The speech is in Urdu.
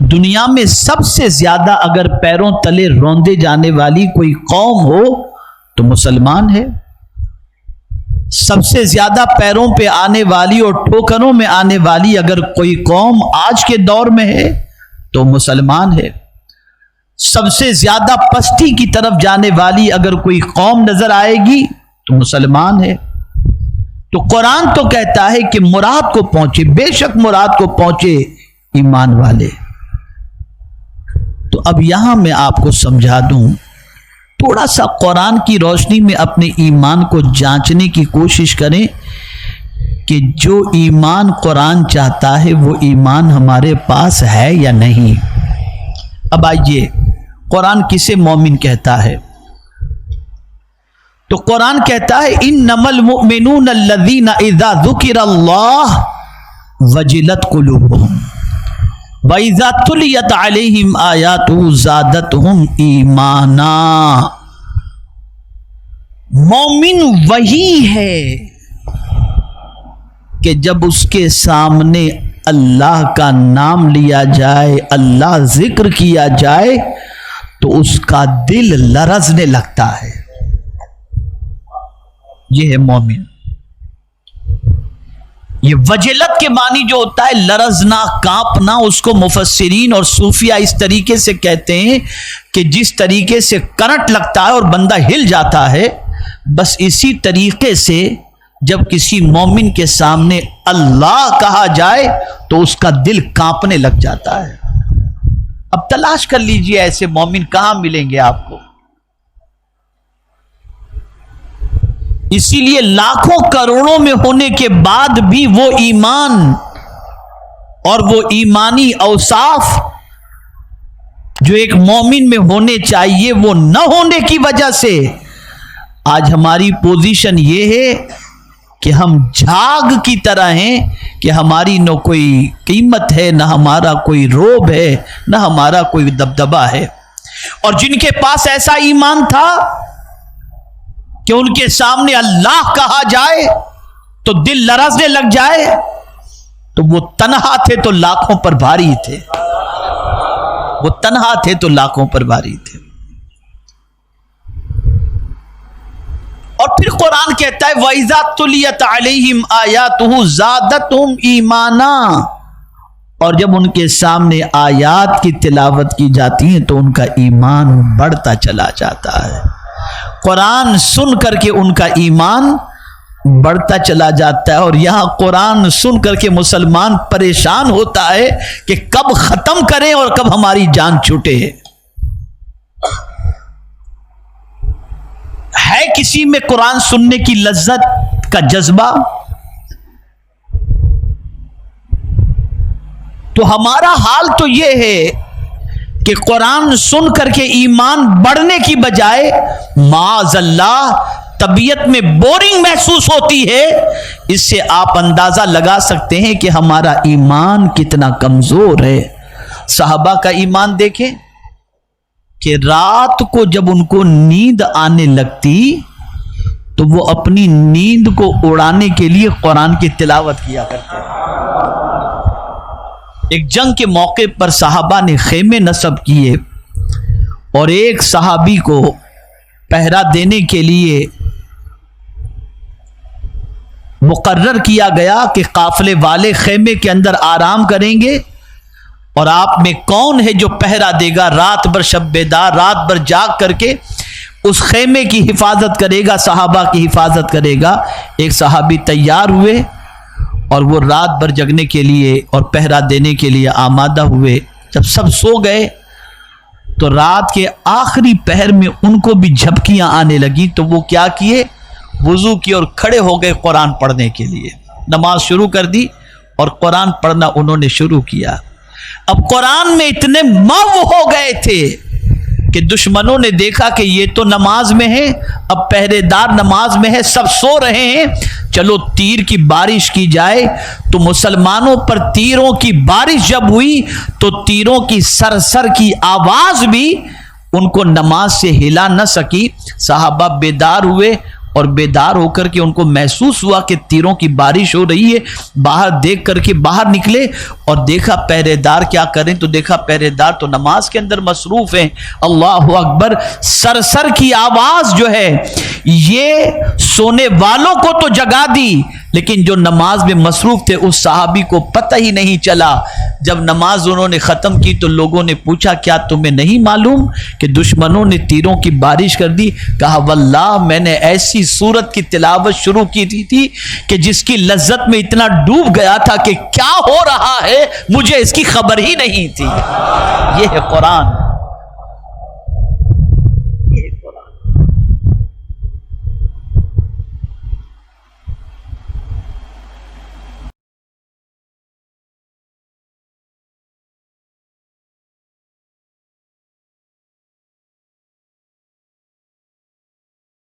دنیا میں سب سے زیادہ اگر پیروں تلے روندے جانے والی کوئی قوم ہو تو مسلمان ہے. سب سے زیادہ پیروں پہ آنے والی اور ٹھوکروں میں آنے والی اگر کوئی قوم آج کے دور میں ہے تو مسلمان ہے. سب سے زیادہ پستی کی طرف جانے والی اگر کوئی قوم نظر آئے گی تو مسلمان ہے. تو قرآن تو کہتا ہے کہ مراد کو پہنچے، بے شک مراد کو پہنچے ایمان والے. تو اب یہاں میں آپ کو سمجھا دوں، تھوڑا سا قرآن کی روشنی میں اپنے ایمان کو جانچنے کی کوشش کریں کہ جو ایمان قرآن چاہتا ہے وہ ایمان ہمارے پاس ہے یا نہیں. اب آئیے قرآن کسے مومن کہتا ہے؟ تو قرآن کہتا ہے انما المؤمنون الذین اذا ذکر اللہ وجلت قلوبہم وَإِذَا تُلِيَتْ عَلَيْهِمْ آيَاتُهُ زَادَتْهُمْ ایمانا. مومن وہی ہے کہ جب اس کے سامنے اللہ کا نام لیا جائے، اللہ ذکر کیا جائے تو اس کا دل لرزنے لگتا ہے. یہ ہے مومن. یہ وجلت کے معنی جو ہوتا ہے لرزنا، کانپنا، اس کو مفسرین اور صوفیہ اس طریقے سے کہتے ہیں کہ جس طریقے سے کرنٹ لگتا ہے اور بندہ ہل جاتا ہے، بس اسی طریقے سے جب کسی مومن کے سامنے اللہ کہا جائے تو اس کا دل کانپنے لگ جاتا ہے. اب تلاش کر لیجئے ایسے مومن کہاں ملیں گے آپ کو. اسی لیے لاکھوں کروڑوں میں ہونے کے بعد بھی وہ ایمان اور وہ ایمانی اوصاف جو ایک مومن میں ہونے چاہیے وہ نہ ہونے کی وجہ سے آج ہماری پوزیشن یہ ہے کہ ہم جھاگ کی طرح ہیں کہ ہماری نہ کوئی قیمت ہے، نہ ہمارا کوئی روب ہے، نہ ہمارا کوئی دبدبہ ہے. اور جن کے پاس ایسا ایمان تھا کہ ان کے سامنے اللہ کہا جائے تو دل لرزنے لگ جائے، تو وہ تنہا تھے تو لاکھوں پر بھاری تھے. وہ تنہا تھے تو لاکھوں پر بھاری تھے. اور پھر قرآن کہتا ہے وَإِذَا تُلِيَتْ عَلَيْهِمْ آيَاتُهُ زَادَتْهُمْ ایمانا. اور جب ان کے سامنے آیات کی تلاوت کی جاتی ہیں تو ان کا ایمان بڑھتا چلا جاتا ہے. قرآن سن کر کے ان کا ایمان بڑھتا چلا جاتا ہے. اور یہاں قرآن سن کر کے مسلمان پریشان ہوتا ہے کہ کب ختم کریں اور کب ہماری جان چھوٹے. ہے کسی میں قرآن سننے کی لذت کا جذبہ؟ تو ہمارا حال تو یہ ہے کہ قرآن سن کر کے ایمان بڑھنے کی بجائے معاذ اللہ طبیعت میں بورنگ محسوس ہوتی ہے. اس سے آپ اندازہ لگا سکتے ہیں کہ ہمارا ایمان کتنا کمزور ہے. صحابہ کا ایمان دیکھیں کہ رات کو جب ان کو نیند آنے لگتی تو وہ اپنی نیند کو اڑانے کے لیے قرآن کی تلاوت کیا کرتے ہیں. ایک جنگ کے موقع پر صحابہ نے خیمے نصب کیے اور ایک صحابی کو پہرا دینے کے لیے مقرر کیا گیا کہ قافلے والے خیمے کے اندر آرام کریں گے اور آپ میں کون ہے جو پہرا دے گا، رات بھر شب بیدار، رات بھر جاگ کر کے اس خیمے کی حفاظت کرے گا، صحابہ کی حفاظت کرے گا. ایک صحابی تیار ہوئے اور وہ رات بھر جگنے کے لیے اور پہرا دینے کے لیے آمادہ ہوئے. جب سب سو گئے تو رات کے آخری پہر میں ان کو بھی جھپکیاں آنے لگی تو وہ کیا کیے، وضو کی اور کھڑے ہو گئے قرآن پڑھنے کے لیے. نماز شروع کر دی اور قرآن پڑھنا انہوں نے شروع کیا. اب قرآن میں اتنے مو ہو گئے تھے کہ دشمنوں نے دیکھا کہ یہ تو نماز میں ہے، اب پہرے دار نماز میں ہے، سب سو رہے ہیں، چلو تیر کی بارش کی جائے. تو مسلمانوں پر تیروں کی بارش جب ہوئی تو تیروں کی سرسر کی آواز بھی ان کو نماز سے ہلا نہ سکی. صحابہ بیدار ہوئے اور بیدار ہو کر کے ان کو محسوس ہوا کہ تیروں کی بارش ہو رہی ہے، باہر دیکھ کر کے باہر نکلے اور دیکھا پہرے دار کیا کریں، تو دیکھا پہرے دار تو نماز کے اندر مصروف ہیں۔ اللہ اکبر، سرسر کی آواز جو ہے یہ سونے والوں کو تو جگا دی، لیکن جو نماز میں مصروف تھے اس صحابی کو پتہ ہی نہیں چلا۔ جب نماز انہوں نے ختم کی تو لوگوں نے پوچھا کیا تمہیں نہیں معلوم کہ دشمنوں نے تیروں کی بارش کر دی؟ کہا واللہ میں نے ایسی سورت کی تلاوت شروع کی تھی کہ جس کی لذت میں اتنا ڈوب گیا تھا کہ کیا ہو رہا ہے مجھے اس کی خبر ہی نہیں تھی۔ یہ ہے قرآن۔